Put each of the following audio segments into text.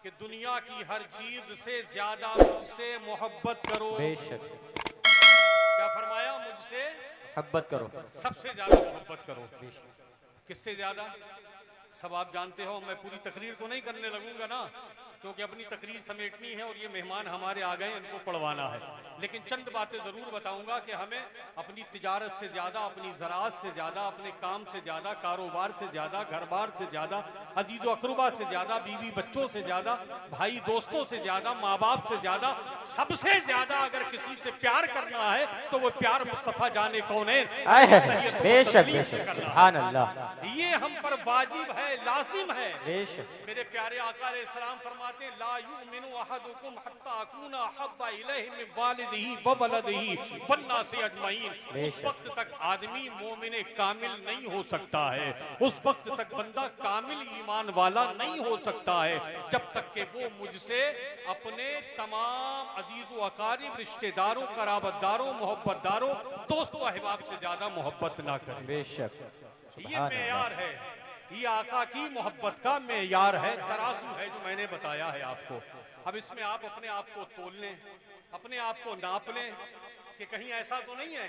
कि दुनिया की हर चीज से ज्यादा मुझसे मोहब्बत करो। बेशक। क्या फरमाया? मुझसे मोहब्बत करो, सबसे ज्यादा मोहब्बत करो। किससे ज्यादा? सब आप जानते हो। मैं पूरी तकरीर तो नहीं करने लगूंगा ना, क्योंकि अपनी तकरीर समेटनी है और ये मेहमान हमारे आ गए, इनको पढ़वाना है। लेकिन चंद बातें ज़रूर बताऊंगा कि हमें अपनी तिजारत से ज़्यादा, अपनी ज़राअत से ज़्यादा, अपने काम से ज़्यादा, कारोबार से ज़्यादा, घर बार से ज़्यादा, अजीज़ अकरबा से ज़्यादा, बीवी बच्चों से ज़्यादा, भाई दोस्तों से ज़्यादा, माँ बाप से ज़्यादा, सबसे ज़्यादा अगर किसी से प्यार करना है तो वो प्यार मुस्तफ़ा जाने कौन है। बेशक बेशक, सुभान अल्लाह। ये हम पर वाजिब है, लाजिम है। बेशक। मेरे प्यारे आका अलैहिस्सलाम फरमाते हैं, ला युमिनु अहदुकुम हत्ता अकूना अहब्बा इलैहि मिन वालिदिही व वलदिही वन्नासि अजमईन। उस वक्त तक आदमी मोमिन कामिल नहीं हो सकता है, उस वक्त तक बंदा कामिल ईमान वाला नहीं हो सकता है, जब तक कि वो मुझसे अपने तमाम अजीज व अकारिब, रिश्तेदारों, कराबतदारों, मोहब्बतदारों, दोस्तों, अहबाब से ज्यादा मोहब्बत ना करे। बेशक। ये मेयार है, ये आका की मोहब्बत का मेयार है, तराजू है जो मैंने बताया है आपको। अब इसमें आप अपने आप को तोल लें, अपने आप को नाप लें कि कहीं ऐसा तो नहीं है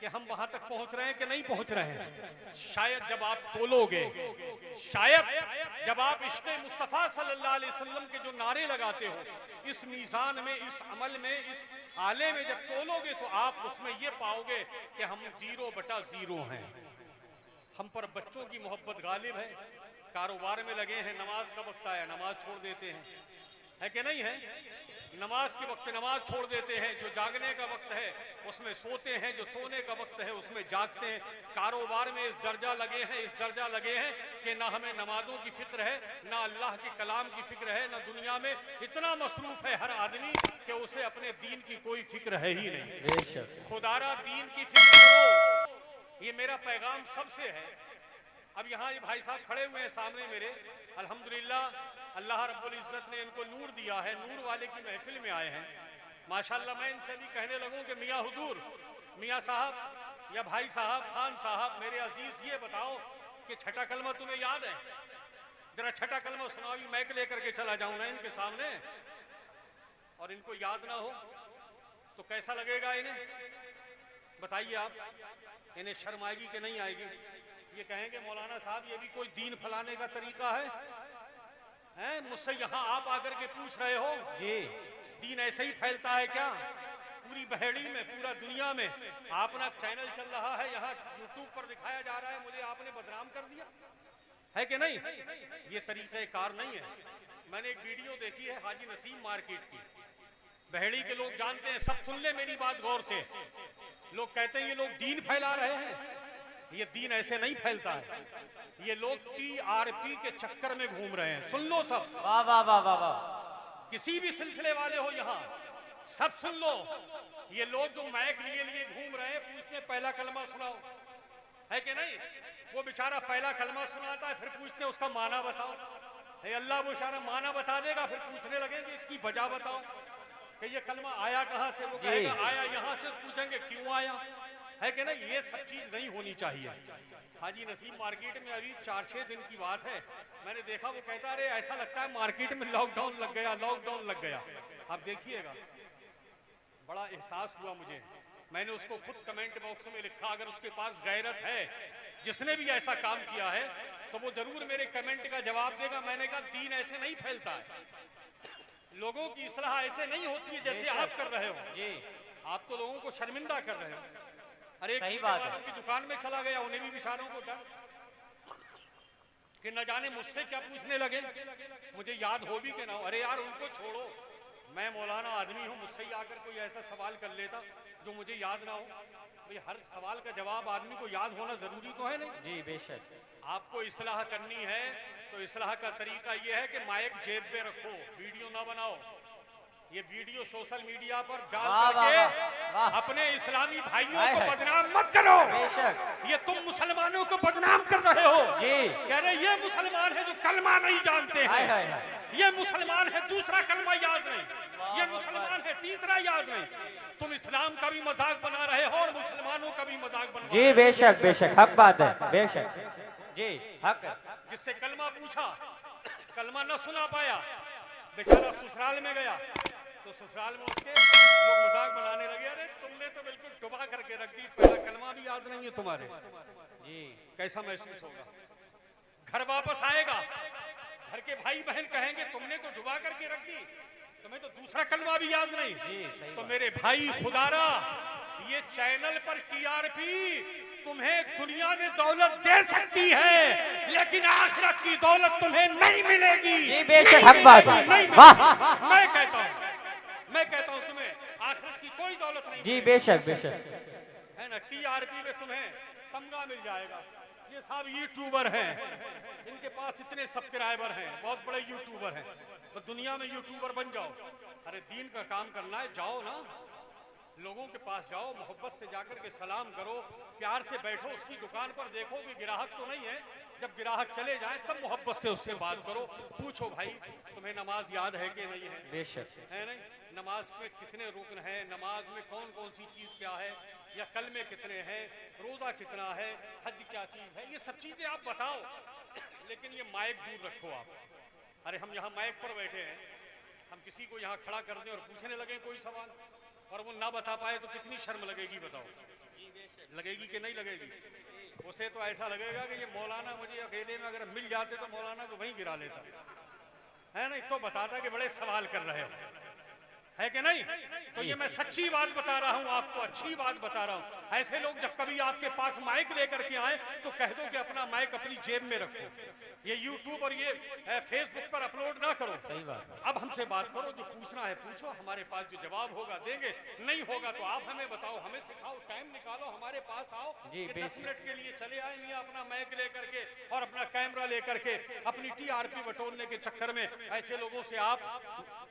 कि हम वहां तक पहुंच रहे हैं कि नहीं पहुंच रहे हैं। शायद जब आप तोलोगे, शायद जब आप इश्क़े मुस्तफ़ा सल्लल्लाहु अलैहि वसल्लम के जो नारे लगाते हो, इस मीज़ान में, इस अमल में, इस आले में जब तोलोगे तो आप उसमें ये पाओगे कि हम 0/0 हैं। हम पर बच्चों की मोहब्बत गालिब है, कारोबार में लगे हैं, नमाज का वक्त आया नमाज छोड़ देते हैं, है कि नहीं है? नमाज के वक्त नमाज छोड़ देते हैं, जो जागने का वक्त है उसमें सोते हैं, जो सोने का वक्त है उसमें जागते हैं। कारोबार में इस दर्जा लगे हैं, इस दर्जा लगे हैं कि ना हमें नमाजों की फिक्र है, ना अल्लाह के कलाम की फिक्र है, ना दुनिया में इतना मसरूफ है हर आदमी कि उसे अपने दीन की कोई फिक्र है ही नहीं। खुदारा दीन की फिक्र करो, ये मेरा पैगाम सबसे है। अब यहाँ ये भाई साहब खड़े हुए हैं सामने मेरे, अल्हम्दुलिल्लाह अल्लाह रब्बुल इज्जत ने इनको नूर दिया है, नूर वाले की महफिल में आए हैं माशाल्लाह। मैं इनसे भी कहने लगूं कि मियाँ हुजूर, मियाँ साहब या भाई साहब, खान साहब, मेरे अजीज, ये बताओ कि छठा कलमा तुम्हें याद है? जरा छठा कलमा सुनाओ, मैक लेकर के चला जाऊं ना इनके सामने और इनको याद ना हो तो कैसा लगेगा इन्हें? बताइए आप, इन्हें शर्म आएगी कि नहीं आएगी? ये कहेंगे मौलाना साहब ये भी कोई दीन फैलाने का तरीका है? हैं? मुझसे यहाँ आप आकर के पूछ रहे हो ये दीन ऐसे ही फैलता है क्या? पूरी बहेड़ी में, पूरा दुनिया में अपना चैनल चल रहा है, यहाँ यूट्यूब पर दिखाया जा रहा है, मुझे आपने बदनाम कर दिया है कि नहीं? ये तरीका कार नहीं है। मैंने एक वीडियो देखी है हाजी नसीम मार्केट की, बहेड़ी के लोग जानते हैं, सब सुन ले मेरी बात गौर से। लोग कहते हैं ये लोग दीन फैला रहे हैं, ये दीन ऐसे नहीं फैलता है, ये लोग TRP के चक्कर में घूम रहे हैं। सुन लो सब, वाह वाह वाह वाह वाह, किसी भी सिलसिले वाले हो यहाँ सब सुन लो। ये लोग जो माइक लिए लिए घूम रहे हैं, पूछते हैं पहला कलमा सुनाओ, है कि नहीं? वो बेचारा पहला कलमा सुनाता है, फिर पूछते हैं उसका माना बताओ। है अल्लाह वो बेचारा माना बता देगा, फिर पूछने लगेंगे इसकी वजह बताओ कि ये कलमा आया कहाँ से? वो कहेगा आया यहाँ से। पूछेंगे क्यों आया, है कि नहीं? ये सब चीज नहीं होनी चाहिए। हाजी नसीम मार्केट में अभी 4-6 दिन की बात है, मैंने देखा वो कहता अरे ऐसा लगता है मार्केट में लॉकडाउन लग गया, लॉकडाउन लग गया। आप देखिएगा, बड़ा एहसास हुआ मुझे। मैंने उसको खुद कमेंट बॉक्स में लिखा, अगर उसके पास गैरत है, जिसने भी ऐसा काम किया है, तो वो जरूर मेरे कमेंट का जवाब देगा। मैंने कहा दीन ऐसे नहीं फैलता है, लोगों की इस्लाह ऐसे नहीं होती है जैसे आप कर रहे हो। ये आप तो लोगों को शर्मिंदा कर रहे हो। अरे सही बात है, उनकी दुकान में चला गया, उन्हें भी बेचारों को डर कि न जाने मुझसे क्या पूछने लगे, मुझे याद हो भी कि ना हो। अरे यार उनको छोड़ो, मैं मौलाना आदमी हूँ, मुझसे ही आकर कोई ऐसा सवाल कर लेता जो मुझे याद ना हो। भाई हर सवाल का जवाब आदमी को याद होना जरूरी तो है नहीं? जी बेशक। आपको इस्लाह करनी है तो इस्लाह का तरीका यह है कि माइक जेब में रखो, वीडियो ना बनाओ। ये वीडियो सोशल मीडिया पर डाल करके अपने इस्लामी भाइयों को बदनाम मत करो। ये तुम मुसलमानों को बदनाम कर रहे हो। कह रहे ये मुसलमान है जो कलमा नहीं जानते हैं, ये मुसलमान है दूसरा कलमा याद नहीं, ये मुसलमान है तीसरा याद नहीं। तुम इस्लाम का भी मजाक बना रहे हो और मुसलमानों का भी मजाक बना रहे हो। जी बेशक बेशक, हक बात है, बेशक जी हक। जिससे कलमा पूछा, कलमा न सुना पाया, बेचारा ससुराल में गया तो ससुराल में उसके लोग मजाक बनाने लगे, अरे तुमने तो बिल्कुल डुबा करके रख दी, पहला कलमा भी याद नहीं है तुम्हारे। जी कैसा महसूस होगा? घर वापस आएगा, घर के भाई बहन कहेंगे तुमने तो डुबा करके रख दी, तुम्हें तो दूसरा कलमा भी याद नहीं। सही तो बात। मेरे भाई खुदारा, ये चैनल पर टीआरपी तुम्हें दुनिया में दौलत दे सकती है, लेकिन आखिरत की दौलत तुम्हें नहीं मिलेगी। जी बेशक हक बात है। नहीं वाह मैं कहता हूँ तुम्हें आखिरत की कोई दौलत नहीं जी मिलेगी। बेशक बेशक है ना, टीआरपी में तुम्हें तमगा मिल जाएगा। ये सब यूट्यूबर हैं, इनके पास इतने सब्सक्राइबर हैं, बहुत बड़े यूट्यूबर हैं, तो दुनिया में यूट्यूबर बन जाओ। अरे दीन का काम करना है, जाओ ना, लोगों के पास जाओ, मोहब्बत से जाकर के सलाम करो, प्यार से बैठो उसकी दुकान पर, देखो कि ग्राहक तो नहीं है, जब ग्राहक चले जाए तब मोहब्बत से उससे बात करो, पूछो भाई तुम्हें नमाज याद है कि नहीं है, बेशक है नहीं, नमाज में कितने रुकन हैं, नमाज में कौन कौन सी चीज क्या है, या कलमे कितने हैं, रोजा कितना है, हज क्या चीज है, ये सब चीजें आप बताओ। लेकिन ये माइक दूर रखो आप। अरे हम यहाँ माइक पर बैठे हैं, हम किसी को यहाँ खड़ा कर दें और पूछने लगे कोई सवाल और वो ना बता पाए तो कितनी शर्म लगेगी बताओ? लगेगी कि नहीं लगेगी? उसे तो ऐसा लगेगा कि ये मौलाना मुझे अकेले में अगर मिल जाते तो मौलाना को वहीं गिरा लेता, है नहीं, तो बताता कि बड़े सवाल कर रहे हो, है कि नहीं? तो ये मैं सच्ची बात बता रहा हूँ आपको, अच्छी बात बता रहा हूँ। ऐसे लोग जब कभी आपके पास माइक लेकर के आए तो कह दो कि अपना माइक अपनी जेब में रखो, ये यूट्यूब और ये फेसबुक पर अपलोड ना करो। सही बात। अब हमसे बात करो, जो पूछना है पूछो, हमारे पास जो जवाब होगा देंगे, नहीं होगा तो आप हमें बताओ, हमें सिखाओ, टाइम निकालो, हमारे पास आओ जी, कि 10 मिनट के लिए चले आए मियां अपना माइक लेकर के और अपना कैमरा लेकर के, अपनी टीआरपी बटोरने के चक्कर में ऐसे लोगों से आप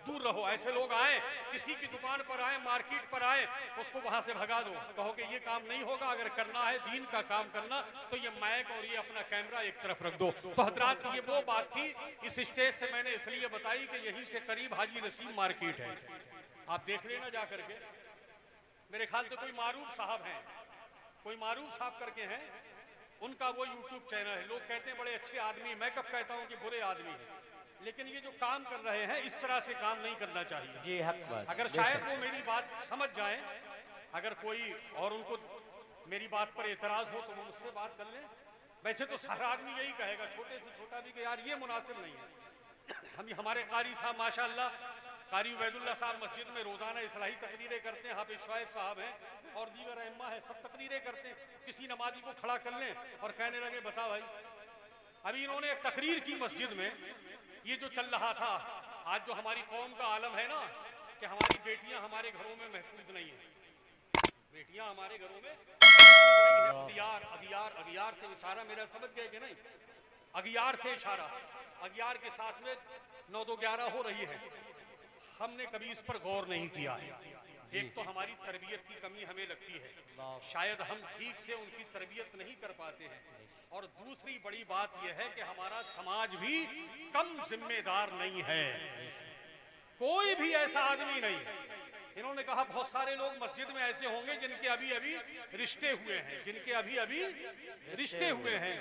दूर रहो। ऐसे लोग आए, किसी की दुकान पर आए, मार्केट पर आए, उसको वहां से भगा दो, कहो कि ये काम नहीं होगा, अगर करना है दीन का काम करना तो ये माइक और ये अपना कैमरा एक तरफ रख दो। तो हजरात ये वो बात थी, इस स्टेज से मैंने इसलिए बताई कि यहीं से करीब हाजी नसीम मार्केट है, आप देख लेना जा करके। मेरे ख्याल से कोई मारूफ साहब हैं, कोई मारूफ साहब करके हैं, उनका वो यूट्यूब चैनल है। लोग कहते हैं बड़े अच्छे आदमी, मैं कब कहता हूँ कि बुरे आदमी है, लेकिन ये जो काम कर रहे हैं इस तरह से काम नहीं करना चाहिए। जी हक बात। अगर शायद वो मेरी बात समझ जाए, अगर कोई और उनको मेरी बात पर एतराज हो तो वो मुझसे बात कर लें। वैसे तो सारा आदमी यही कहेगा, छोटे से छोटा भी, कि यार ये मुनासिब नहीं है। हम हमारे कारी साहब माशाअल्लाह, कारी उबैदुल्लाह साहब मस्जिद में रोजाना इस्लाही तकरीरें करते हैं, हाफिज शाहिद साहब हैं और दीगर अइम्मा है, सब तकरीरें करते हैं। किसी नमाजी को खड़ा कर लें और कहने लगे बता भाई, अभी इन्होंने एक तकरीर की मस्जिद में, ये जो चल रहा था आज जो हमारी कौम का आलम है ना, कि हमारी बेटियां हमारे घरों में महफूज नहीं है, बेटियां हमारे घरों में महफूज नहीं है। अगियार अगियार अगियार से इशारा, मेरा समझ गए कि नहीं? अगियार से इशारा, अगियार के साथ में 9 2 11 हो रही है। हमने कभी इस पर गौर नहीं किया है। एक तो हमारी तरबियत की कमी हमें लगती है, शायद हम ठीक से उनकी तरबियत नहीं कर पाते हैं, और दूसरी बड़ी बात यह है कि हमारा समाज भी कम जिम्मेदार नहीं है, कोई भी ऐसा आदमी नहीं। इन्होंने कहा बहुत सारे लोग मस्जिद में ऐसे होंगे जिनके अभी अभी रिश्ते हुए हैं, जिनके अभी अभी रिश्ते हुए हैं।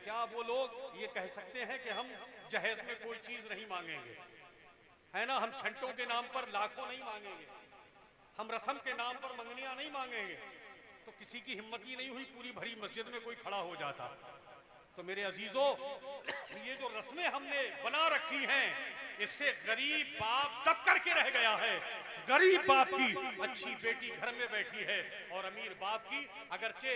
क्या वो लोग ये कह सकते हैं कि हम जहेज में कोई चीज नहीं मांगेंगे, है ना, हम छंटों के नाम पर लाखों नहीं मांगेंगे, हम रस्म के नाम पर मंगनियां नहीं मांगेंगे? तो किसी की हिम्मत ही नहीं हुई, पूरी भरी मस्जिद में कोई खड़ा हो जाता। तो मेरे अजीजों, ये जो रस्में हमने बना रखी हैं, इससे गरीब बाप दब करके रह गया है। गरीब बाप की अच्छी बेटी घर में बैठी है और अमीर बाप की, अगरचे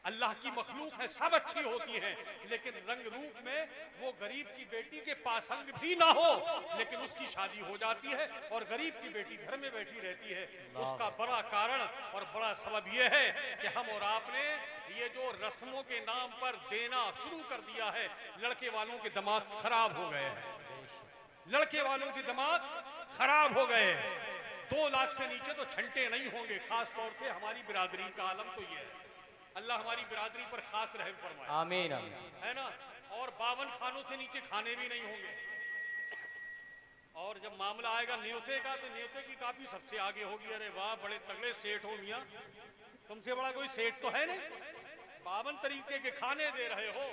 अल्लाह की मखलूक है, सब अच्छी होती है, लेकिन रंग रूप में वो गरीब की बेटी के पासंग भी ना हो, लेकिन उसकी शादी हो जाती है और गरीब की बेटी घर में बैठी रहती है। उसका बड़ा कारण और बड़ा सबब यह है कि हम और आपने ये जो रस्मों के नाम पर देना शुरू कर दिया है, लड़के वालों के दिमाग खराब हो गए हैं, लड़के वालों के दिमाग खराब हो गए हैं। 2 लाख से नीचे तो छंटे नहीं होंगे, खास तौर से हमारी बिरादरी का आलम तो ये है। अल्लाह हमारी बिरादरी पर खास रहम फरमाए, आमीन है ना। और 52 खानों से नीचे खाने भी नहीं होंगे। और जब मामला आएगा न्योते का, तो न्योते की काफी सबसे आगे होगी। अरे वाह, बड़े तगड़े सेठ हो मियां, तुमसे बड़ा कोई सेठ तो है नहीं, 52 तरीके के खाने दे रहे हो,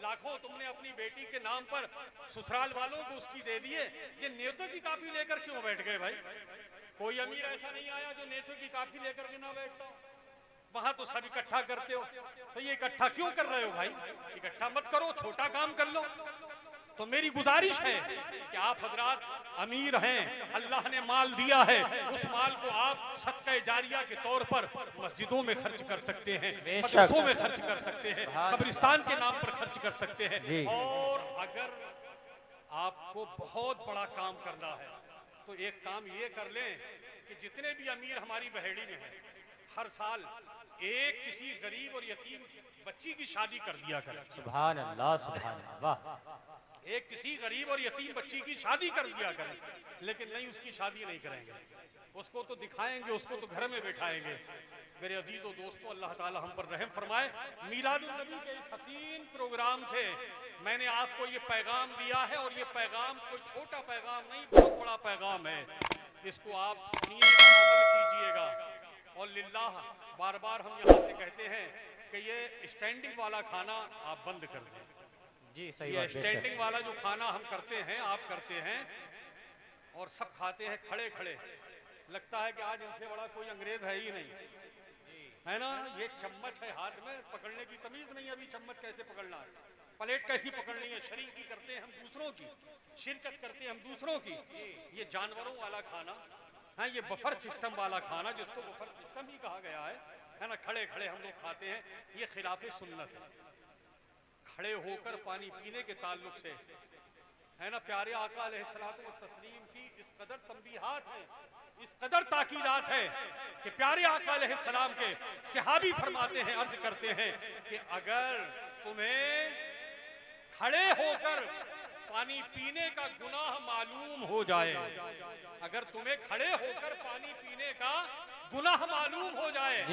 लाखों तुमने अपनी बेटी के नाम पर ससुराल वालों को उसकी दे दिए, ये नेतों की कापी लेकर क्यों बैठ गए भाई? कोई अमीर ऐसा नहीं आया जो नेतों की कापी लेकर के ना बैठता हो। वहां तो सब इकट्ठा करते हो, तो ये इकट्ठा क्यों कर रहे हो भाई? इकट्ठा मत करो, छोटा काम कर लो। तो मेरी गुजारिश है कि आप हजरात अमीर हैं, अल्लाह ने माल दिया है, उस माल को आप सदका जारिया के तौर पर मस्जिदों में खर्च कर सकते हैं, मदरसों में खर्च कर सकते हैं, कब्रिस्तान के नाम पर खर्च कर सकते हैं। और अगर आपको बहुत बड़ा काम करना है तो एक काम ये कर लें कि जितने भी अमीर हमारी बहेड़ी में हैं, हर साल एक किसी गरीब और यतीम बच्ची की शादी कर दिया करें। सुभान अल्लाह, सुभान अल्लाह। एक किसी गरीब और यतीम बच्ची की शादी कर दिया करें, लेकिन नहीं, उसकी शादी नहीं करेंगे, उसको तो दिखाएंगे, उसको तो घर में बैठाएंगे। मेरे अजीजों दोस्तों, अल्लाह ताला हम पर रहम फरमाए। मीलादुन नबी के इस हसीन प्रोग्राम से मैंने आपको ये पैगाम दिया है, और ये पैगाम कोई छोटा पैगाम नहीं, बहुत बड़ा पैगाम है। इसको आप सुनिएगा, अमल कीजिएगा। और लिल्लाह बार बार हम यहाँ से कहते हैं कि ये स्टैंडिंग वाला खाना आप बंद कर दें। जी सही ये बात है। स्टैंडिंग वाला जो खाना हम करते हैं, आप करते हैं और सब खाते हैं खड़े खड़े, लगता है कि आज इनसे बड़ा कोई अंग्रेज है ही नहीं, है ना? ये चम्मच है हाथ में, पकड़ने की तमीज नहीं, अभी चम्मच कैसे पकड़ना है, प्लेट कैसी पकड़नी है। शरीकी करते हैं हम दूसरों की, शिरकत करते हैं हम दूसरों की। ये जानवरों वाला खाना है, ये बफर सिस्टम वाला खाना, जिसको बफर सिस्टम ही कहा गया है ना? खड़े खड़े हम लोग खाते हैं, ये खिलाफे सुन्नत है। खड़े होकर पानी पीने के ताल्लुक से, है ना, प्यारे आका अलैहिस्सलातु व तस्लीम की इस कदर तंबीहात है, इस कदर ताकीदात है कि प्यारे आका अलैहिस्सलाम के सहाबी फरमाते हैं, अर्ज करते हैं कि अगर तुम्हें खड़े होकर पानी पीने का गुनाह मालूम हो जाए, अगर तुम्हें खड़े होकर पानी पीने का गुनाह मालूम हो जाए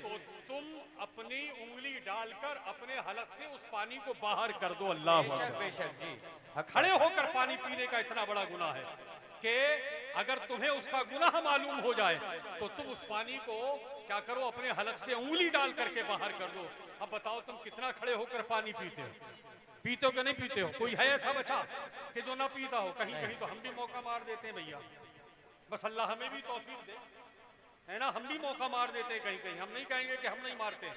तो तुम अपनी उंगली डालकर अपने हलक से उस पानी को बाहर कर दो। अल्लाह बेशक जी। खड़े होकर पानी पीने का इतना बड़ा गुनाह है कि अगर तुम्हें उसका गुनाह मालूम हो जाए तो तुम उस पानी को क्या करो, अपने हलक से उंगली डाल करके बाहर कर दो। अब बताओ तुम कितना खड़े होकर पानी पीते हो? पीते हो कि नहीं पीते हो? कोई है ऐसा बचा कि जो ना पीता हो? कहीं कहीं तो हम भी मौका मार देते हैं भैया, बस अल्लाह हमें भी तौफीक दे, है ना? हम भी मौका मार देते हैं कहीं कहीं, हम नहीं कहेंगे कि हम नहीं मारते,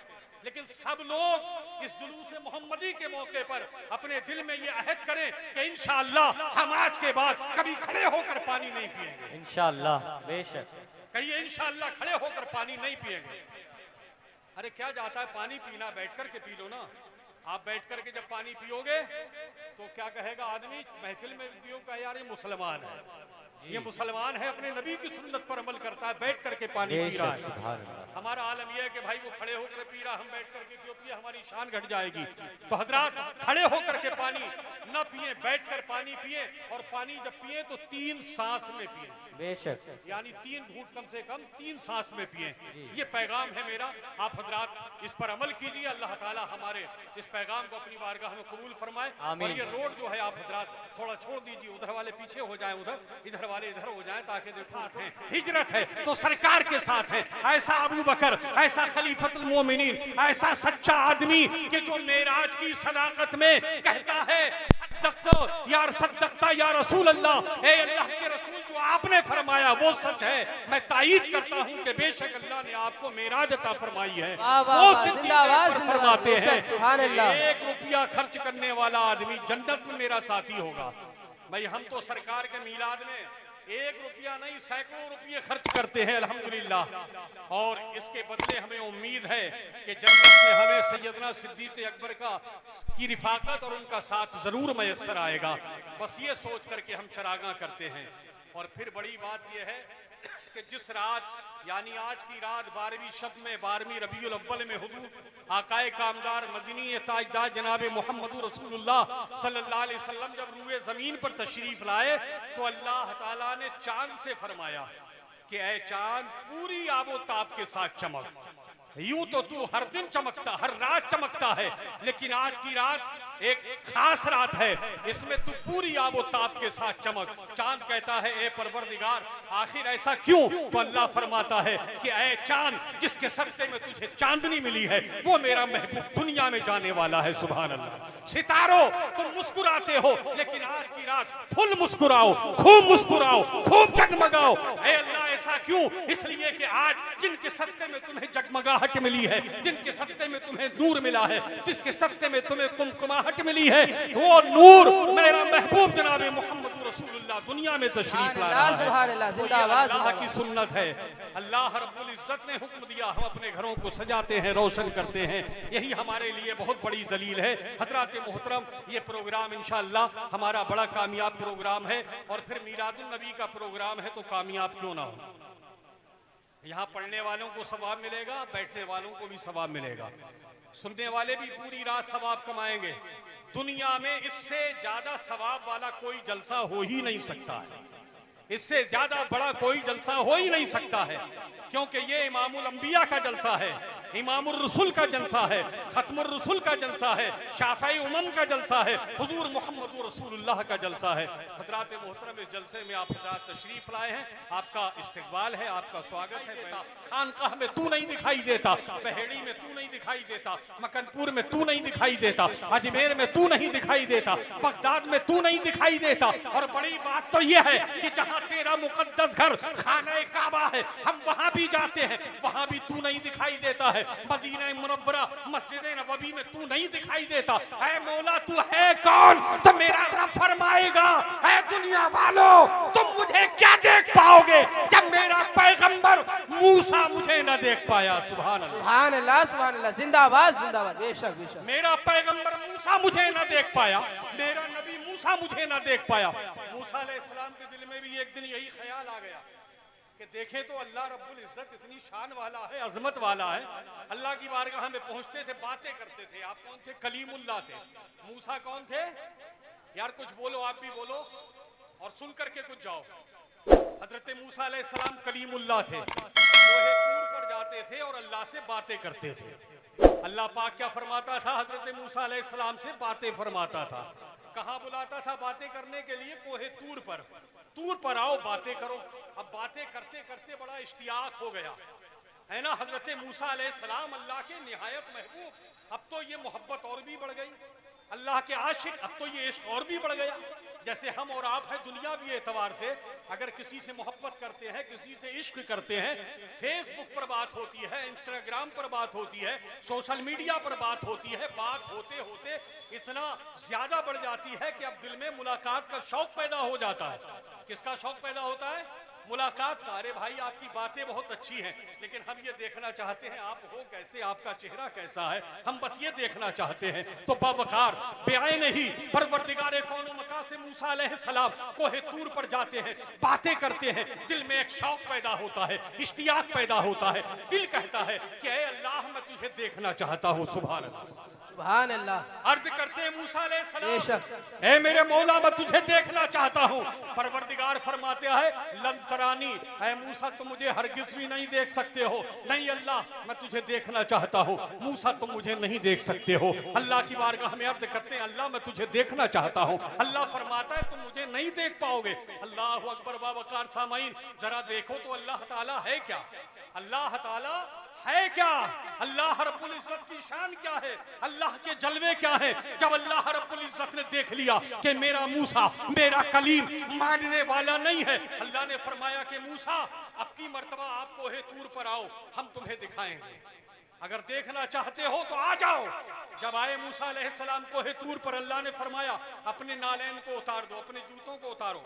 लेकिन सब लोग इस जुलूस मोहम्मदी के मौके पर अपने दिल में ये अहद करें कि इंशाअल्लाह हम आज के बाद कभी खड़े होकर पानी नहीं पिएंगे। इंशाअल्लाह, बेशक कहिए इंशाअल्लाह खड़े होकर पानी नहीं पिएंगे। अरे क्या जाता है पानी पीना, बैठ कर के पी लो ना। आप बैठ करके जब पानी पियोगे तो क्या कहेगा आदमी, महफिल में पियोगा, यार ये मुसलमान है, ये मुसलमान है, अपने नबी की सुन्नत पर अमल करता है, बैठ करके पानी पी रहा है। हमारा आलम यह है कि भाई वो खड़े होकर पी रहा, हम बैठ करके क्यों पिए, हमारी शान घट जाएगी। तो हजरात खड़े होकर के पानी न पिए, बैठ कर पानी पिए, और पानी जब पिए तो 3 सांस में पिए, बेशक, यानी 3 घूंट कम से कम 3 सांस में पिए। ये पैगाम है मेरा, आप हजरात इस पर अमल कीजिए। अल्लाह ताला हमारे इस पैगाम को अपनी बारगाह में कबूल फरमाए। और ये रोड जो है आप हजरात थोड़ा छोड़ दीजिए, उधर वाले पीछे हो जाए, उधर इधर वाले इधर हो जाए, ताकि देखो हिजरत है तो सरकार के साथ है। ऐसा अबू बकर, ऐसा खलीफतुल मोमिनीन, ऐसा सच्चा आदमी कि जो मेराज की सदाकत में कहता है सद्दक़ता या रसूल अल्लाह, ए अल्लाह के रसूल, जो आपने फरमाया वो सच है। मैं तायीद करता हूँ कि बेशक अल्लाह ने आपको मेराज अता फरमाई है। वो फरमाते हैं 1 रुपया खर्च करने वाला आदमी जन्नत में मेरा साथी होगा। भाई हम तो सरकार के मीलाद में 1 रुपया नहीं, सैकड़ों रुपये खर्च करते हैं अल्हम्दुलिल्लाह, और इसके बदले हमें उम्मीद है कि जन्नत में हमें सैयदना सिद्दीक़ अकबर की रिफाकत और उनका साथ जरूर मैसर आएगा। बस ये सोच करके हम चरागा करते हैं। और फिर बड़ी बात यह है कि जिस रात, यानी आज की रात 12वीं शब में 12वीं रबीउल अव्वल में हुजूर आकाए कामदार मदनी ताजदार जनाब मोहम्मद रसूलुल्लाह सल्लल्लाहु अलैहि वसल्लम जब रूए जमीन पर तशरीफ लाए तो अल्लाह ताला ने चांद से फरमाया कि ऐ चांद पूरी आबो ताब के साथ चमक। यूं तो तू हर दिन चमकता, हर रात चमकता है, लेकिन आज की रात एक खास रात है, इसमें तू पूरी आबो ताप के साथ चमक। चांद कहता है ए परवरदिगार आखिर ऐसा क्यों? तो अल्लाह फरमाता है कि ए चांद, जिसके सदक़े में तुझे चांदनी मिली है वो मेरा महबूब दुनिया में जाने वाला है। सुभान अल्लाह। सितारों तुम मुस्कुराते हो, लेकिन आज की रात फुल मुस्कुराओ, खूब मुस्कुराओ, खूब जगमगाओ। ए अल्लाह ऐसा क्यों? इसलिए कि आज जिनके सदक़े में तुम्हें जगमगाहट मिली है, जिनके सदक़े में तुम्हें नूर मिला है, जिसके सदक़े में तुम्हें कुमकुमाहट मिली है, वो नूर मेरा महबूब जनाब मोहम्मद रसूलुल्लाह दुनिया में तशरीफ ला रहा है। जिंदाबाद। अल्लाह की सुन्नत है। अल्लाह रब्बुल इज्जत ने हुक्म दिया, हम अपने घरों को सजाते हैं, रोशन करते हैं, यही हमारे लिए बहुत बड़ी दलील है। हजरात मोहतरम, ये प्रोग्राम इंशाअल्लाह हमारा बड़ा कामयाब प्रोग्राम है, और फिर मीलादुन नबी का प्रोग्राम है तो कामयाब क्यों ना हो। यहाँ पढ़ने वालों को सवाब मिलेगा, बैठने वालों को भी सवाब मिलेगा, सुनने वाले भी पूरी रात सवाब कमाएंगे। दुनिया में इससे ज्यादा सवाब वाला कोई जलसा हो ही नहीं सकता है, इससे ज्यादा बड़ा कोई जलसा हो ही नहीं सकता है, क्योंकि ये इमामुल अंबिया का जलसा है, इमामुर रसूल का जलसा है, खत्मुर रसूल का जलसा है, शाफ़ई उम्म का जलसा है, हुजूर मोहम्मद रसूलुल्लाह का जलसा है। हज़रात मोहतरम, इस जलसे में आप हज़रात तशरीफ लाए हैं, आपका इस्तकबाल है, आपका स्वागत है। खानकाह में तू नहीं दिखाई देता, बहेड़ी में तू नहीं दिखाई देता, मकनपुर में तू नहीं दिखाई देता, अजमेर में तू नहीं दिखाई देता, बगदाद में तू नहीं दिखाई देता, और बड़ी बात तो यह है कि जहाँ तेरा मुकद्दस घर खाना काबा है, हम वहाँ भी जाते हैं, वहाँ भी तू नहीं दिखाई देता है। मदीना मुनव्वरा मस्जिद नबवी में तू नहीं दिखाई देता। ऐ मौला तू है कौन? तो मेरा रब फरमाएगा, ऐ दुनिया वालों तुम मुझे क्या देख पाओगे जब मेरा पैगंबर मूसा मुझे न देख पाया। सुभान अल्लाह, सुभान अल्लाह, सुभान अल्लाह। जिंदाबाद, जिंदाबाद। बेशक, बेशक। मेरा पैगंबर मूसा मुझे न देख पाया, मेरा नबी मूसा मुझे न देख पाया। मूसा अलैहिस्सलाम के दिल में भी एक दिन यही ख्याल आ गया कि देखें तो अल्लाह रब्बुल इज्जत इतनी शान वाला है, अजमत वाला है। अल्लाह की बारगाह में पहुंचते थे, बातें करते थे। आप कौन थे? कलीमुल्लाह थे। मूसा कौन थे? यार कुछ बोलो, आप भी बोलो और सुन करके कुछ जाओ। हजरत मूसा अलैहिस्सलाम कलीमुल्लाह थे, लोहे तूर पर जाते थे और अल्लाह से बातें करते थे। अल्लाह पाक क्या फरमाता था? हजरत मूसा अलैहिस्सलाम से बातें फरमाता था। कहाँ बुलाता था बातें करने के लिए? कोहे तूर पर। तूर पर आओ, बातें करो। अब बातें करते करते बड़ा इश्तियाक हो गया है ना हजरत मूसा अलैहिस्सलाम अल्लाह के निहायत महबूब। अब तो ये मोहब्बत और भी बढ़ गई, अल्लाह के आशिक, अब तो ये इश्क और भी बढ़ गया। जैसे हम और आप हैं दुनियावी एतबार से, अगर किसी से मोहब्बत करते हैं, किसी से इश्क करते हैं, फेसबुक पर बात होती है, इंस्टाग्राम पर बात होती है, सोशल मीडिया पर बात होती है, बात होते होते इतना ज्यादा बढ़ जाती है कि अब दिल में मुलाकात का शौक पैदा हो जाता है। किसका शौक पैदा होता है? मुलाकात का। अरे भाई आपकी बातें बहुत अच्छी हैं, लेकिन हम ये देखना चाहते हैं आप हो कैसे, आपका चेहरा कैसा है, हम बस ये देखना चाहते हैं। तो बावकार बेआए नहीं, परवरदिगारे कौनो मका से मूसा अलैहिस्सलाम कोहे तूर पर जाते हैं, बातें करते हैं, दिल में एक शौक पैदा होता है, इश्तियाक पैदा होता है। दिल कहता है कि ऐ अल्लाह मैं तुझे देखना चाहता हूँ। सुभान अल्लाह, सुभान अल्लाह। अर्ज करते हैं मूसा अलैहिस्सलाम, बेशक। ऐ मेरे मौला मैं तुझे देखना चाहता हूँ। परवरदिगार फरमाते हैं लन तरानी, ऐ मूसा तुम मुझे हरगिज भी नहीं देख सकते हो। नहीं अल्लाह मैं तुझे देखना चाहता हूँ। मूसा तुम मुझे नहीं देख सकते हो। अल्लाह की बारगाह में अर्ज करते हैं अल्लाह मैं तुझे देखना चाहता हूँ। अल्लाह फरमाता है तुम मुझे नहीं देख पाओगे। अल्लाह अकबर। बावकार सामाइन जरा देखो तो अल्लाह ताला है क्या? अल्लाह ताला है क्या? अल्लाह रब्बुल इज्जत की शान क्या है? अल्लाह के जलवे क्या है? जब अल्लाह रब्बुल इज्जत ने देख लिया कि मेरा मूसा, मेरा कलीम मानने वाला नहीं है, अल्लाह ने फरमाया कि मूसा अब की मर्तबा आप कोहे तूर पर आओ, हम तुम्हें दिखाएंगे। अगर देखना चाहते हो तो आ जाओ। जब आए मूसा अलैहिस्सलाम कोहे तूर पर, अल्लाह ने फरमाया अपने नालैन को उतार दो, अपने जूतों को उतारो।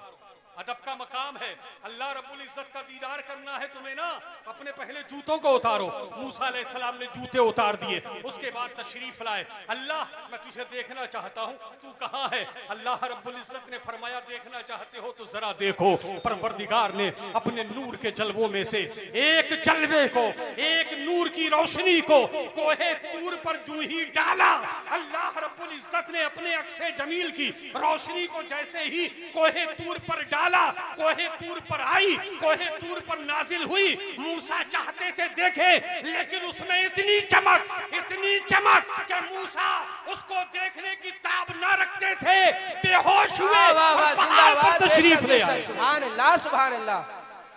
अदब का मकाम है, अल्लाह रब्बुल इज्जत का दीदार करना है तुम्हें ना, अपने पहले जूतों को उतारो। मूसा अलैहिस्सलाम ने जूते उतार दिए, उसके बाद तशरीफ लाए। अल्लाह मैं तुझे देखना चाहता हूँ, तू कहाँ है? अल्लाह रब्बुल इज्जत ने फरमाया देखना चाहते हो तो जरा देखो। परवरदिगार ने अपने नूर के जलवों में से एक जलवे को, एक नूर की रोशनी को कोहे तूर पर जूं ही डाला, अल्लाह रब्बुल इज्जत ने अपने अक्से जमील की रोशनी को जैसे ही कोहे तूर पर डाला, ताला कोहे तूर पर आई, कोहे तूर पर नाजिल हुई। मूसा चाहते थे देखे, लेकिन उसमें इतनी चमक कि मूसा उसको देखने की ताब ना रखते थे, बेहोश हुए और पहाड़ पर तशरीफ ले आए। सुभान अल्लाह, सुभान अल्लाह।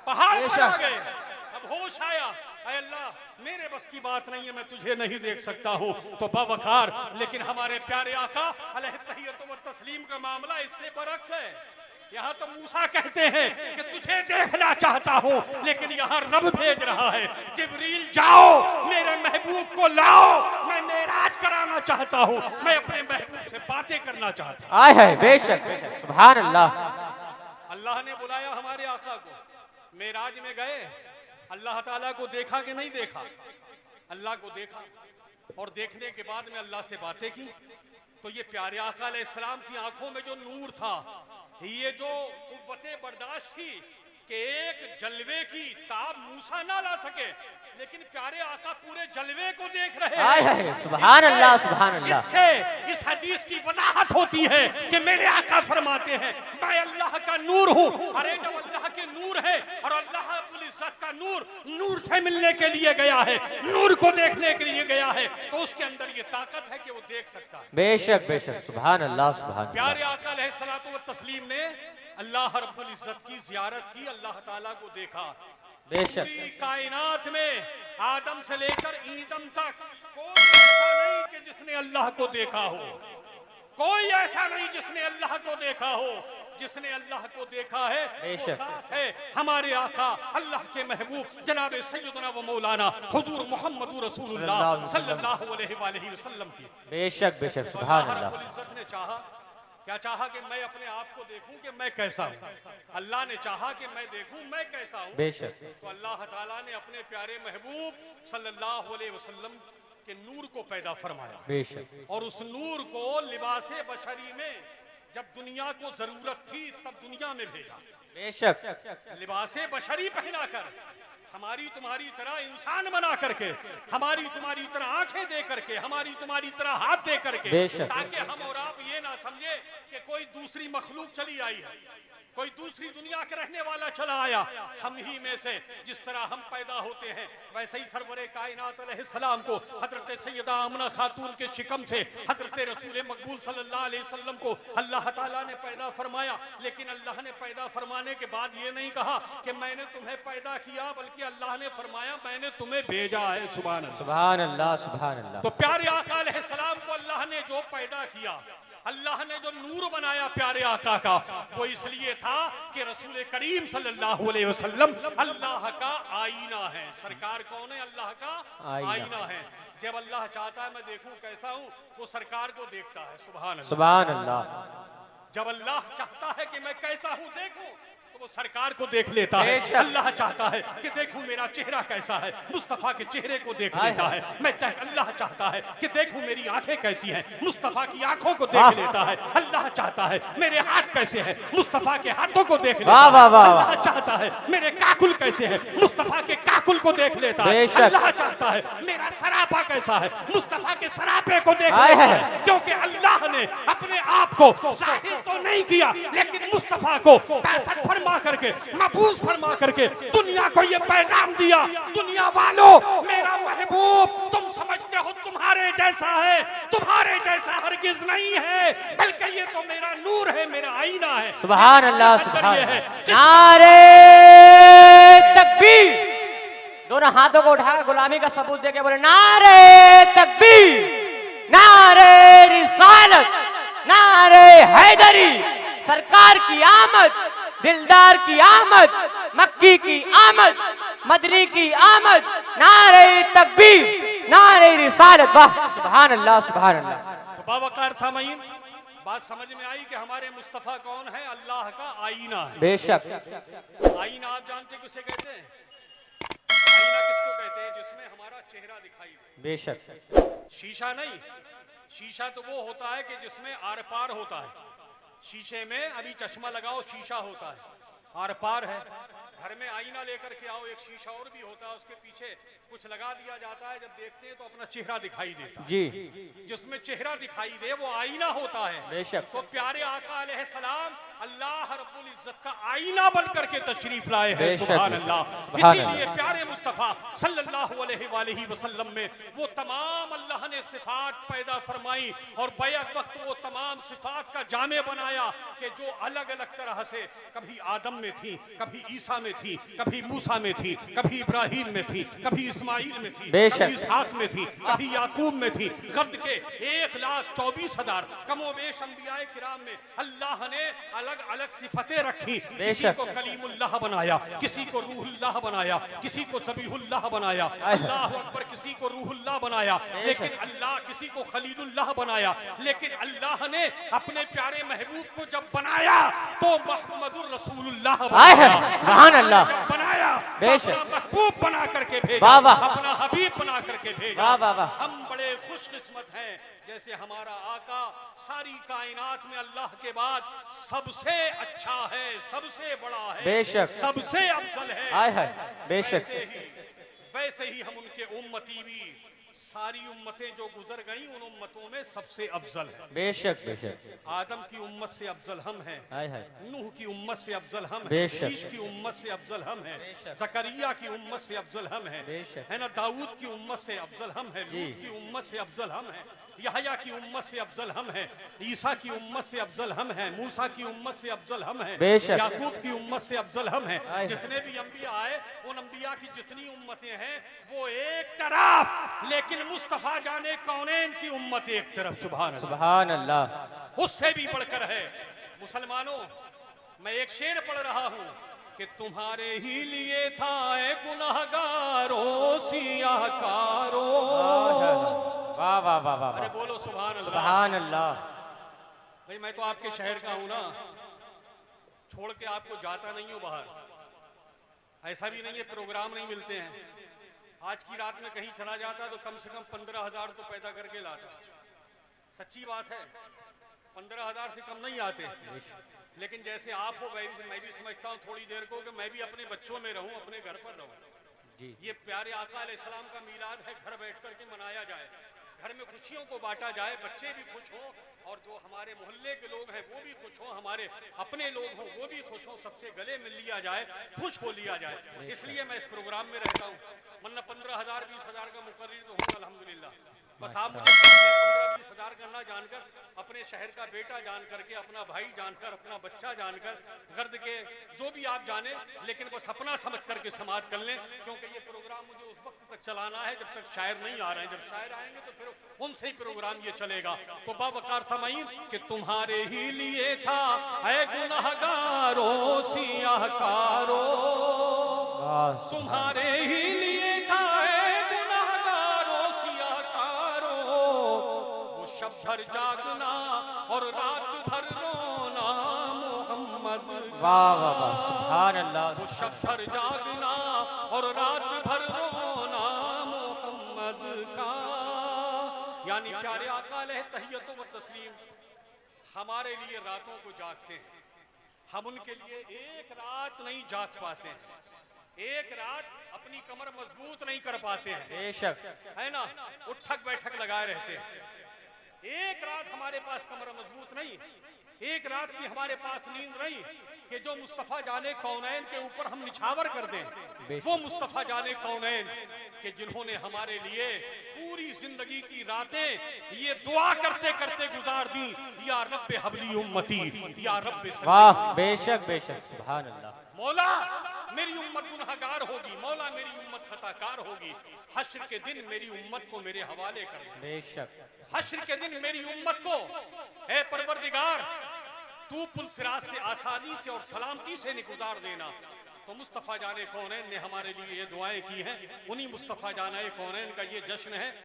पहाड़ पर आ गए, अब होश आया, ऐ अल्लाह मेरे बस की बात नहीं है, मैं तुझे नहीं देख सकता हूँ। तो बावकार, लेकिन हमारे प्यारे आका अलैहि तहियत व तस्लीम का मामला इससे बरक्स है। यहाँ तो मूसा कहते हैं कि तुझे देखना चाहता हूँ, लेकिन यहाँ रब भेज रहा है, जिब्रील जाओ मेरे महबूब को लाओ, मैं मेराज कराना चाहता हूँ, मैं अपने महबूब से बातें करना चाहता हूँ। आय है, बेशक बेशक, सुभान अल्लाह। अल्लाह ने बुलाया हमारे आका को, मेराज में गए, अल्लाह ताला को देखा कि नहीं देखा? अल्लाह को देखा, और देखने के बाद में अल्लाह से बातें की। तो ये प्यारे आका अलैहिस्सलाम की आंखों में जो नूर था, ये जो कुव्वते बर्दाश्त थी कि एक जलवे की ताब मूसा ना ला सके, लेकिन प्यारे आका पूरे जलवे को देख रहे हैं। आय है, सुभान अल्लाह, सुभान अल्लाह। इससे इस हदीस की वजाहत होती है कि मेरे आका फरमाते हैं मैं अल्लाह का नूर हूँ। अरे जब अल्लाह के नूर है और अल्लाह रब्बुल इज्जत का नूर से मिलने के लिए गया है, नूर को देखने के लिए गया है, तो उसके अंदर ये ताकत है कि वो देख सकता है। बेशक बेशक, सुभान अल्लाह, सुभान अल्लाह। प्यारे आका अलैहिस्सलातु व तस्लीम ने अल्लाह रब्बुल इज्जत की जियारत की, अल्लाह ताला को देखा। बेशक पूरी कायनात में आदम से लेकर ईदम तक कोई ऐसा नहीं कि जिसने अल्लाह को देखा हो, कोई ऐसा नहीं जिसने अल्लाह को देखा हो। जिसने अल्लाह को देखा है वो खास है हमारे आका अल्लाह के महबूब जनाब सैयदना व मौलाना हुजूर मोहम्मद रसूलुल्लाह सल्लल्लाहु अलैहि वसल्लम की। बेशक बेशक, सुभान अल्लाह। रब्बुल इज्जत ने चाहा, क्या चाहा कि मैं अपने आप को देखूं कि मैं कैसा हूं। अल्लाह ने चाहा कि मैं देखूं मैं कैसा हूं। बेशक। तो अल्लाह ताला ने अपने प्यारे महबूब सल्लल्लाहु अलैहि वसल्लम के नूर को पैदा फरमाया। बेशक। और उस नूर को लिबासे बशरी में जब दुनिया को जरूरत थी तब दुनिया में भेजा। बेशक। लिबासे बशरी पहना कर, हमारी तुम्हारी तरह इंसान बना करके, हमारी तुम्हारी तरह आंखें दे करके, हमारी तुम्हारी तरह हाथ दे करके, ताकि हम और आप ये ना समझे कि कोई दूसरी मखलूक चली आई है, कोई दूसरी दुनिया के रहने वाला चला आया। हम ही में से जिस तरह हम पैदा होते हैं, वैसे ही सरवरे कायनात अलैहिस्सलाम को हजरत सैयदा आमना खातून के शिकम से हजरत रसूल मकबूल सल्लल्लाहु अलैहि वसल्लम को अल्लाह ताला ने पैदा फरमाया। लेकिन अल्लाह ने पैदा फरमाने के बाद ये नहीं कहा कि मैंने तुम्हें पैदा किया, बल्कि अल्लाह ने फरमाया मैंने तुम्हें भेजा है। सुभान अल्लाह, सुभान अल्लाह, सुभान अल्लाह। तो प्यारे आका अलैहिस्सलाम को अल्लाह ने जो पैदा किया, अल्लाह ने जो नूर बनाया प्यारे आका का, वो इसलिए था कि रसूल करीम सल्लल्लाहु अलैहि वसल्लम अल्लाह का आईना है। सरकार कौन है? अल्लाह का आईना है। जब अल्लाह चाहता है मैं देखूं कैसा हूं, वो सरकार को देखता है। सुभान अल्लाह, सुभान अल्लाह। जब अल्लाह चाहता है कि मैं कैसा हूं देखूं, तो वो सरकार को देख लेता है। अल्लाह चाहता है कि देखूं मेरा चेहरा कैसा है, मुस्तफा के चेहरे को देख लेता है। अल्लाह चाहता है कि देखूं मेरी आंखें कैसी हैं, मुस्तफा की आंखों को देख लेता है। अल्लाह चाहता है मेरे हाथ कैसे हैं, मुस्तफा के हाथों को देख लेता है। अल्लाह चाहता है मेरे काकुल कैसे हैं, मुस्तफा के काकुल को देख लेता है। अल्लाह चाहता है मेरा सरापा कैसा है, मुस्तफा के सरापे को देख लेता है। क्योंकि अल्लाह ने अपने आप को जाहिर तो नहीं किया, लेकिन मुस्तफा को पैसठ फरमा करके, मबूस फरमा करके दुनिया को ये पैगाम दिया, दुनिया वालों मेरा महबूब तुम समझते हो तुम्हारे जैसा है, तुम्हारे जैसा हरगिज नहीं है, बल्कि ये तो मेरा नूर है, मेरा आईना है। सुभान अल्लाह, सुभान अल्लाह। नारे तकबीर, दोनों हाथों को उठाकर गुलामी का सबूत देके बोले नारे तकबीर, नारे रिसालत, नारे हैदरी। सरकार की आमद, दिलदार की आमद, मक्की की आमद, मदनी की आमद, नारे तकबीर, नारे रिसालत। वाह, सुभान अल्लाह, सुभान अल्लाह। तो बावकार सामईन, बात समझ में आई कि हमारे मुस्तफा कौन है? अल्लाह का आईना है। बेशक। आईना आप जानते किसे कहते हैं? आईना किसको कहते हैं? जिसमें हमारा चेहरा दिखाई दे। बेशक। शीशा नहीं, शीशा तो वो होता है कि जिसमें आर पार होता है। शीशे में अभी चश्मा लगाओ, शीशा होता है, आर पार है। घर में आईना लेकर के आओ, एक शीशा और भी होता है, उसके पीछे कुछ लगा दिया जाता है, जब देखते हैं तो अपना चेहरा दिखाई देता है। जी। जिसमें चेहरा दिखाई दे वो आईना होता है। बेशक। तो प्यारे आका अलैहिस्सलाम अल्लाह रब्बुल इज्जत का आईना बन करके तशरीफ लाए हैं। बेशक, सुभान अल्लाह। सुभान इसीलिए अल्लाह। प्यारे मुस्तफा सल्लल्लाहु अलैहि वसल्लम में वो तमाम अल्लाह ने सिफात पैदा फरमाई और बैक वक्त वो तमाम सिफात का जामे बनाया कि जो अलग अलग तरह से कभी आदम में थी, कभी ईसा में थी, कभी मूसा में थी, कभी इब्राहिम में थी, कभी इस्माइल में थी, बेशक। कभी इसहाक में थी, कभी याकूब में थी। गर्द के 1,24,000 कमोबेश अंबियाए किराम में अल्लाह ने अलग अलग सिफतें रखी। किसी को कलीमुल्लाह बनाया, किसी को रूहुल्लाह बनाया, किसी को ज़बीहुल्लाह बनाया, अल्लाह अकबर, किसी को रूहुल्लाह बनाया, लेकिन अल्लाह किसी को खलीलुल्लाह बनाया। लेकिन अल्लाह ने अपने प्यारे महबूब को जब बनाया तो मुहम्मदुर रसूलुल्लाह बनाया। सुभान अल्लाह। जब बनाया बेशक। अपना महबूब बना करके भेजा, वाह वाह। अपना हबीब बना करके भेजा। वाह वाह वाह। हम बड़े खुशकिस्मत हैं जैसे हमारा आका सारी कायनात में अल्लाह के बाद सबसे अच्छा है, सबसे बड़ा है, बेशक। सबसे अफजल है। आय है बेशक। वैसे ही हम उनके उम्मती भी सारी उम्मतें जो गुजर गई उन उम्मतों में सबसे अफजल है। बेशक बेशक। आदम की उम्मत से अफजल हम हैं, आय है नूह की उम्मत से अफजल हम हैं, बेशक। ईश की उम्मत से अफजल हम हैं, बेशक। जकरिया की उम्मत से अफजल हम हैं, बेशक। है ना, दाऊद की उम्मत से अफजल हम हैं, लूत की उम्मत से अफजल हम हैं, यहया की उम्मत से अफजल हम हैं, ईसा की उम्मत से अफजल हम हैं, मूसा की उम्मत से अफजल हम हैं, बेशक। याकूब की उम्मत से अफजल हम हैं। आय। जितने भी अंबिया आए उन अंबिया की जितनी उम्मतें हैं वो एक तरफ, लेकिन मुस्तफा जाने कौनैन की उम्मत एक तरफ। सुभान अल्लाह। सुभान अल्लाह। उससे भी बढ़कर है। मुसलमानों, मैं एक शेर पढ़ रहा हूं कि तुम्हारे ही लिए था ए गुनहगारों सियाकारों। वाह वाह वाह वाह। अरे बोलो सुभान अल्लाह। सुभान अल्लाह। भाई मैं तो आपके शहर का हूं ना, छोड़ के आपको जाता नहीं हूं बाहर। ऐसा भी नहीं है प्रोग्राम नहीं मिलते हैं। आज की रात में कहीं चला जाता तो कम से कम 15,000 तो पैदा करके लाता। सच्ची बात है, 15,000 से कम नहीं आते। लेकिन जैसे आप हो मैं भी समझता हूँ थोड़ी देर को कि मैं भी अपने बच्चों में रहूं, अपने घर पर रहूं। ये प्यारे आका अलैहिस्सलाम का मीलाद है, घर बैठ कर के मनाया जाए, घर में खुशियों को बांटा जाए, बच्चे भी खुश हों और जो हमारे मोहल्ले के लोग हैं वो भी खुश हों, हमारे अपने लोग हों वो भी खुश हों, सबसे गले मिल लिया जाए, खुश हो लिया जाए। इसलिए मैं इस प्रोग्राम में रहता हूँ। वरना 15,000 20,000 का मुकर्रर तो हूँ अल्हम्दुलिल्लाह। बस आप मुझे 15-20,000 करना जानकर, अपने शहर का बेटा जान करके, अपना भाई जानकर, अपना बच्चा जानकर, गर्द के जो भी आप जाने, लेकिन बस अपना समझ करके समाज कर लें, क्योंकि ये प्रोग्राम मुझे उस वक्त तक चलाना है जब तक शायर नहीं आ रहे हैं। जब शायर आएंगे तो फिर उनसे ही प्रोग्राम ये चलेगा। तो बावकार समाइन कि तुम्हारे ही लिए था ऐ गुनहगारों सियाकारों, तुम्हारे ही लिए था ऐ गुनहगारों सियाकारों, वो शब भर जागना और रात भर रोना मोहम्मद। वाह वाह वाह। सुभान अल्लाह। वो शब भर जागना और रात भर रोना मोहम्मद का। यानी प्यारे आका अलैहि तहियतु व तस्लीम हमारे लिए रातों को जागते हैं, हम उनके लिए एक रात नहीं जाग पाते हैं, एक रात अपनी कमर मजबूत नहीं कर पाते हैं, बेशक। है ना, उठक बैठक लगाए रहते हैं। एक रात हमारे पास कमर मजबूत नहीं, एक रात की हमारे पास नींद नहीं कि जो मुस्तफा जाने कौनैन के ऊपर हम निछावर कर दें। वो मुस्तफा जाने कौनैन कि जिन्होंने हमारे लिए पूरी जिंदगी की रातें ये दुआ करते करते गुजार दी, या रब्बे हबली उम्मती, या रब्बे वाह बेशक बेशक। सुभान अल्लाह। मौला मेरी उम्मत गुनहगार होगी, मौला मेरी उम्मत खताकार होगी, हश्र के दिन मेरी उम्मत को मेरे हवाले कर दे। बेशक। हश्र के दिन मेरी उम्मत को ए परवरदिगार तू पुल सिरात से आसानी से और सलामती से गुजार देना। तो मुस्तफा जाने कौनैन ने हमारे लिए ये दुआएं की हैं, उन्हीं मुस्तफा जाने कौनैन का ये जश्न है।